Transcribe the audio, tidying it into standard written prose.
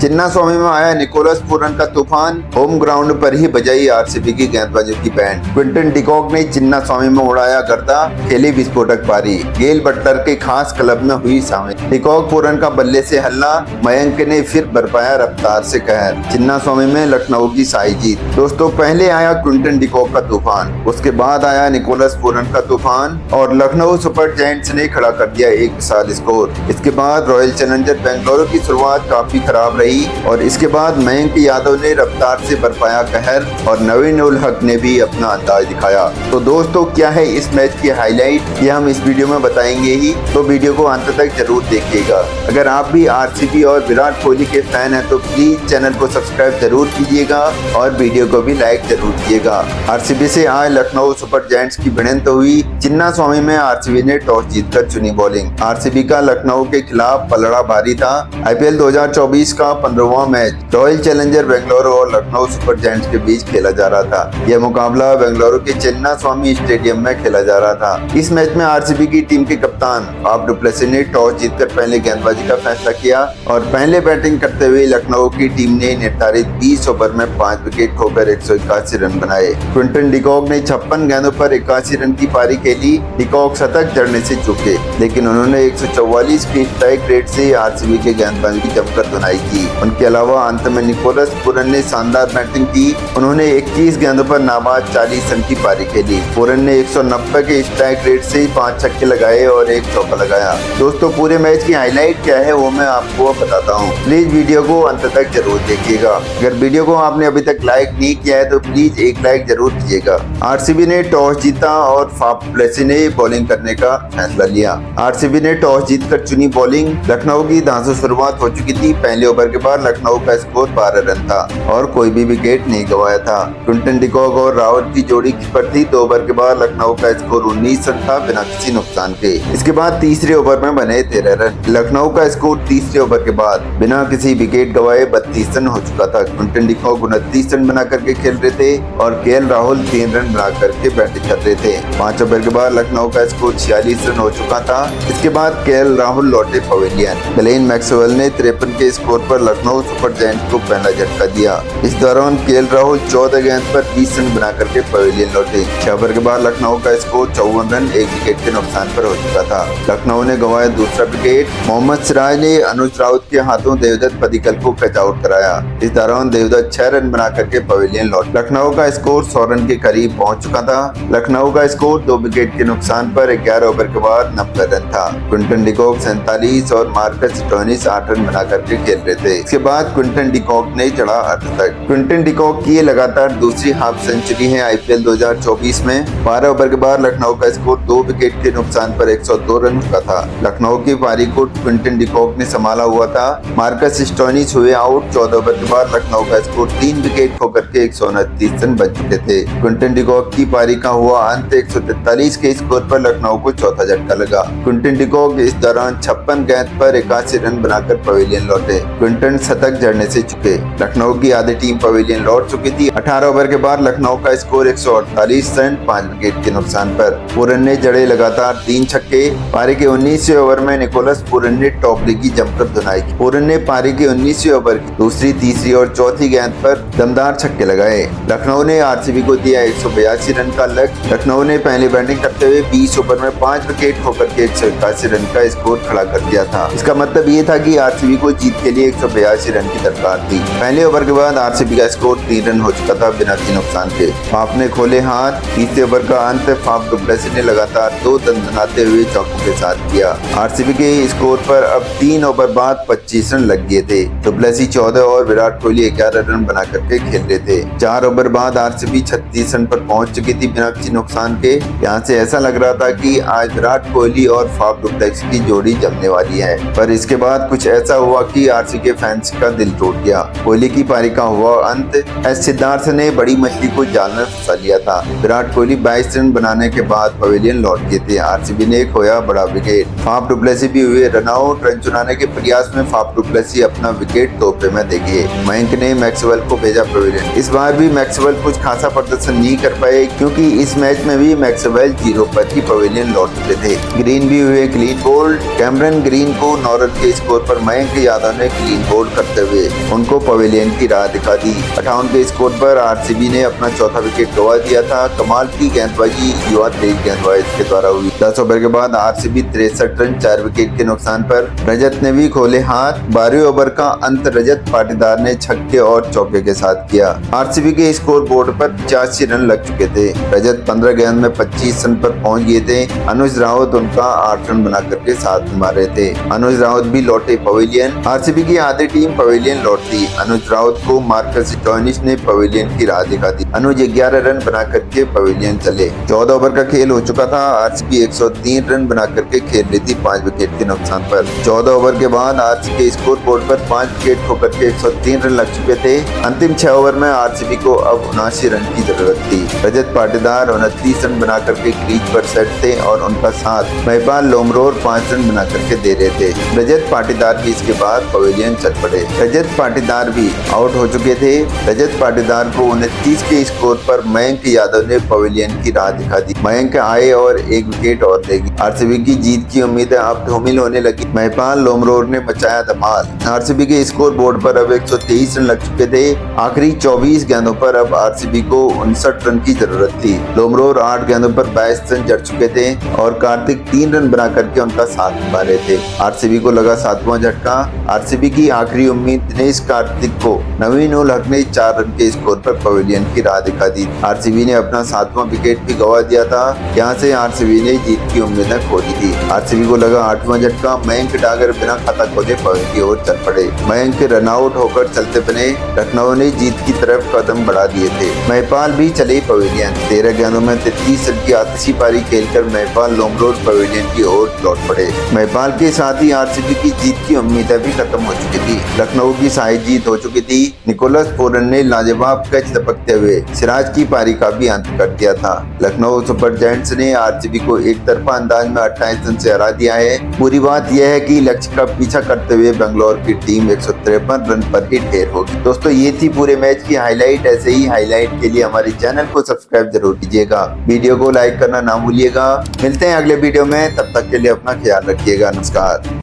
चिन्नास्वामी में आया Nicholas Pooran का तूफान, होम ग्राउंड पर ही बजाई आरसीबी की गेंदबाजों की बैंड। क्विंटन डिकॉक ने चिन्नास्वामी में उड़ाया गर्दा, खेली विस्फोटक पारी। गेल बटलर के खास क्लब में हुई शामिल। डिकॉक पूरन का बल्ले से हल्ला, मयंक ने फिर बरपाया रफ्तार से कहर। चिन्नास्वामी में लखनऊ की शाही जीत। दोस्तों, पहले आया क्विंटन डिकॉक का तूफान, उसके बाद आया निकोलस पूरन का तूफान और लखनऊ सुपर जायंट्स ने खड़ा कर दिया एक विशाल स्कोर। इसके बाद रॉयल चैलेंजर बेंगलुरु की शुरुआत काफी खराब रही और इसके बाद मयंक यादव ने रफ्तार से बरपाया कहर और नवीन उल हक ने भी अपना अंदाज दिखाया। तो दोस्तों, क्या है इस मैच की हाईलाइट, ये हम इस वीडियो में बताएंगे ही, तो वीडियो को अंत तक जरूर देखिएगा। अगर आप भी आरसीबी और विराट कोहली के फैन हैं तो प्लीज चैनल को सब्सक्राइब जरूर कीजिएगा और वीडियो को भी लाइक जरूर कीजिएगा। आरसीबी से आज लखनऊ सुपर जायंट्स की भिड़ंत हुई। चिन्नास्वामी में आरसीबी ने टॉस जीतकर चुनी बॉलिंग। आरसीबी का लखनऊ के खिलाफ पलड़ा भारी था। आईपीएल 2024 का 15वां मैच रॉयल चैलेंजर बेंगलुरु और लखनऊ सुपर जायंट्स के बीच खेला जा रहा था। यह मुकाबला बेंगलुरु के चिन्नास्वामी स्टेडियम में खेला जा रहा था। इस मैच में आरसीबी की टीम के कप्तान फाफ डु प्लेसिस ने टॉस जीतकर पहले गेंदबाजी का फैसला किया और पहले बैटिंग करते हुए लखनऊ की टीम ने निर्धारित 20 ओवर में 5 विकेट खोकर 181 रन बनाए। क्विंटन डिकॉक ने 56 गेंदों पर 81 रन की पारी खेली। डिकॉक शतक जड़ने से चूके, लेकिन उन्होंने 144 की स्ट्राइक रेट से आरसीबी के गेंदबाजों की जमकर धुनाई की। उनके अलावा अंत में निकोलस पूरन ने शानदार बैटिंग की। उन्होंने 21 गेंदों पर नाबाद 40 रन की पारी खेली। पूरन ने 190 के स्ट्राइक रेट से 5 छक्के लगाए और 1 चौका लगाया। दोस्तों, पूरे मैच की हाईलाइट क्या है वो मैं आपको बताता हूँ। प्लीज वीडियो को अंत तक जरूर देखिएगा। अगर वीडियो को आपने अभी तक लाइक नहीं किया है तो प्लीज एक लाइक जरूर कीजिएगा। आरसीबी ने टॉस जीता और फाफ डु प्लेसिस ने बॉलिंग करने का फैसला लिया। आरसीबी ने टॉस जीतकर चुनी बॉलिंग। लखनऊ की धांसू शुरुआत हो चुकी थी। पहले ओवर के बाद लखनऊ का स्कोर 12 रन था और कोई भी विकेट नहीं गंवाया था। क्विंटन डिकॉक और रावत की जोड़ी पर थी। 2 ओवर के बाद लखनऊ का स्कोर 19 रन था बिना किसी नुकसान के। इसके बाद तीसरे ओवर में बने 13 रन। लखनऊ का स्कोर तीसरे ओवर के बाद बिना किसी विकेट गंवाए 32 रन हो चुका था। क्विंटन डिकॉक 29 रन बना करके खेल रहे थे और केएल राहुल 3 रन बना करके बैटिंग कर रहे थे। 5 ओवर के बाद लखनऊ का स्कोर 46 रन हो चुका था। इसके बाद केएल राहुल लौटे पवेलियन। ग्लेन मैक्सवेल ने 53 के स्कोर पर लखनऊ सुपर जायंट्स को पहला झटका दिया। इस दौरान केएल राहुल 14 गेंद पर 20 रन बना करके पवेलियन लौटे। 6 ओवर के बाद लखनऊ का स्कोर 54 रन 1 विकेट के नुकसान पर हो चुका था। लखनऊ ने गंवाया दूसरा विकेट। मोहम्मद सिराज ने अनुज राउत के हाथों देवदत्त पडिक्कल को कैच आउट कराया। इस दौरान देवदत्त 6 रन बना करके पवेलियन लौटे। लखनऊ का स्कोर 100 रन के करीब पहुंच चुका था। लखनऊ का स्कोर 2 विकेट के नुकसान पर 11 ओवर के बाद 90 रन था। क्विंटन डिकॉक 47 और मार्कस स्टोइनिस 8 रन बना करके खेल रहे थे। इसके बाद क्विंटन डिकॉक ने चढ़ा अर्धशतक। क्विंटन डिकॉक की लगातार दूसरी हाफ सेंचुरी है आईपीएल 2024 में। 12 ओवर के बाद लखनऊ का स्कोर 2 विकेट के नुकसान पर 102 रन चुका था। लखनऊ की पारी को क्विंटन डिकॉक ने संभाला हुआ था। मार्कस स्टोइनिस हुए आउट। 14 ओवर के बाद लखनऊ का स्कोर 3 विकेट खोकर के 129 रन बन चुके थे। क्विंटन डिकॉक की पारी का हुआ अंत। 143 के स्कोर पर लखनऊ को चौथा झटका लगा। क्विंटन डिकॉक इस दौरान 56 गेंद पर 81 रन बनाकर पवेलियन लौटे। क्विंटन शतक जड़ने से चुके। लखनऊ की आधी टीम पवेलियन लौट चुकी थी। 18 ओवर के बाद लखनऊ का स्कोर 148 रन 5 विकेट के नुकसान पर। पूरन ने जड़े लगातार 3 छक्के। पारी के 19वें ओवर में निकोलस पूरन ने टॉप लीग की जमकर धुनाई की। पूरन ने पारी के 19वें ओवर की दूसरी, तीसरी और चौथी गेंद पर दमदार छक्के लगाए। लखनऊ ने आरसीबी को दिया 182 रन का लक्ष्य। लखनऊ ने पहली बैटिंग करते हुए 20 ओवर में 5 विकेट खोकर के 181 रन का स्कोर खड़ा कर दिया था। इसका मतलब ये था कि आरसीबी को जीत के लिए 182 रन की दरकार थी। पहले ओवर के बाद आरसीबी का स्कोर 3 रन हो चुका था बिना किसी नुकसान के। फाफ ने खोले हाथ। तीसरे ओवर का अंत फाफ डु प्लेसिस ने लगातार 2 दंदनाते हुए चौकों के साथ किया। आरसीबी के स्कोर पर अब 3 ओवर बाद 25 रन लग गए थे। डु प्लेसिस 14 और विराट कोहली 11 रन बना करके खेल रहे थे। 4 ओवर बाद आरसीबी 36 रन पर पहुंच चुकी थी बिना किसी नुकसान के। यहाँ से ऐसा लग रहा था कि आज विराट कोहली और फाफ डु प्लेसिस की जोड़ी जमने वाली है, पर इसके बाद कुछ ऐसा हुआ कि आरसीबी के फैंस का दिल टूट गया। कोहली की पारी का हुआ अंत। एस सिद्धार्थ ने बड़ी मछली को जाल में फंसा लिया था। विराट कोहली 22 रन बनाने के बाद पवेलियन लौट गए थे। आरसीबी ने खोया बड़ा विकेट। फाफ डु प्लेसिस भी हुए रन आउट। रन चुनाने के प्रयास में फाफ डु प्लेसिस अपना विकेट तोहफे में दे गए। मयंक ने मैक्सवेल को भेजा पवेलियन। इस बार भी मैक्सवेल कुछ खासा प्रदर्शन नहीं कर पाए क्योंकि इस मैच में भी मैक्सवेल 0 पर ही पवेलियन लौट चुके थे। ग्रीन भी हुए क्लीन बोल्ड। कैमरन ग्रीन को 9 रन के स्कोर पर मयंक यादव ने क्लीन होल्ड करते हुए उनको पवेलियन की राह दिखा दी। 58 के स्कोर पर आरसीबी ने अपना चौथा विकेट गंवा दिया था। कमाल की गेंदबाजी युवा तेज गेंदबाज के द्वारा हुई। 10 ओवर के बाद आरसीबी 63 रन 4 विकेट के नुकसान पर रजत ने भी खोले हाथ। 12वें ओवर का अंत रजत पाटीदार ने छक्के और चौके के साथ किया। आरसीबी के स्कोर बोर्ड पर 85 रन लग चुके थे। रजत 15 गेंद में 25 रन पर पहुंच गए थे। अनुज राउत उनका 8 रन बना करके साथ मार रहे थे। अनुज राउत भी लौटे पवेलियन। आरसीबी की आधी टीम पवेलियन लौटती। अनुज राउत को मार्कस स्टोइनिस ने पवेलियन की राह दिखा दी। अनुज 11 रन बना करके पवेलियन चले। 14 ओवर का खेल हो चुका था। आरसीबी 103 रन बना करके खेल रही थी 5 विकेट के नुकसान पर। 14 ओवर के बाद आरसीबी के स्कोर बोर्ड पर 5 विकेट होकर के 103 रन लग चुके थे। अंतिम 6 ओवर में आरसीबी को अब 79 रन की जरूरत थी। रजत पाटीदार 29 रन बना करके क्रीज पर सेट थे और उनका साथ महिपाल लोमरोर 5 रन बना करके दे रहे थे। रजत पाटीदार भी इसके बाद पवेलियन चल पड़े। रजत पाटीदार भी आउट हो चुके थे। रजत पाटीदार को 29 के स्कोर पर मयंक यादव ने पवेलियन की राह दिखा दी। मयंक आए और 1 विकेट और देगी। आरसीबी की जीत की उम्मीदें अब धूमिल होने लगी। महिपाल लोमरोर ने मचाया धमाल। आरसीबी के स्कोर बोर्ड पर अब 123 रन लग चुके थे। आखिरी 24 गेंदों पर अब आरसीबी को 59 रन की जरूरत थी। लोमरोर 8 गेंदों पर 22 रन जड़ चुके थे और कार्तिक 3 रन बना करके उनका साथ निभा रहे थे। आरसीबी को लगा 7वां झटका। आरसीबी की आखिरी उम्मीद दिनेश कार्तिक को नवीन उल हक ने 4 रन के स्कोर पर पवेलियन की राह दिखा दी। आरसीबी ने अपना 7वां विकेट भी गंवा दिया था। यहाँ से आरसीबी ने जीत की उम्मीदें खो दी थी। आरसीबी को लगा 8वां झटका। मयंक डागर बिना खाता खोले पवेलियन की ओर चल पड़े। मयंक रनआउट होकर चलते बने। लखनऊ ने जीत की तरफ कदम बढ़ा दिए थे। महिपाल भी चले पवेलियन। 13 गेंदों में 33 रन की आतिशी पारी खेलकर महिपाल लोमरोर पवेलियन की ओर लौट पड़े। महिपाल के साथ ही आरसीबी की जीत की उम्मीदें भी खत्म हो चुकी थी। लखनऊ की शाही जीत हो चुकी थी। निकोलस पूरन ने लाजवाब कैच लपकते हुए सिराज की पारी का भी अंत कर दिया था। लखनऊ सुपर जायंट्स ने आरसीबी को एक तरफा अंदाज में 28 रन से हरा दिया है। पूरी बात यह है कि लक्ष्य का पीछा करते हुए बेंगलोर की टीम 153 रन पर ही ढेर होगी। दोस्तों ये थी पूरे मैच की हाईलाइट। ऐसे ही हाईलाइट के लिए हमारे चैनल को सब्सक्राइब जरूर कीजिएगा। वीडियो को लाइक करना ना भूलिएगा। मिलते हैं अगले वीडियो में, तब तक के लिए अपना ख्याल रखिएगा। नमस्कार।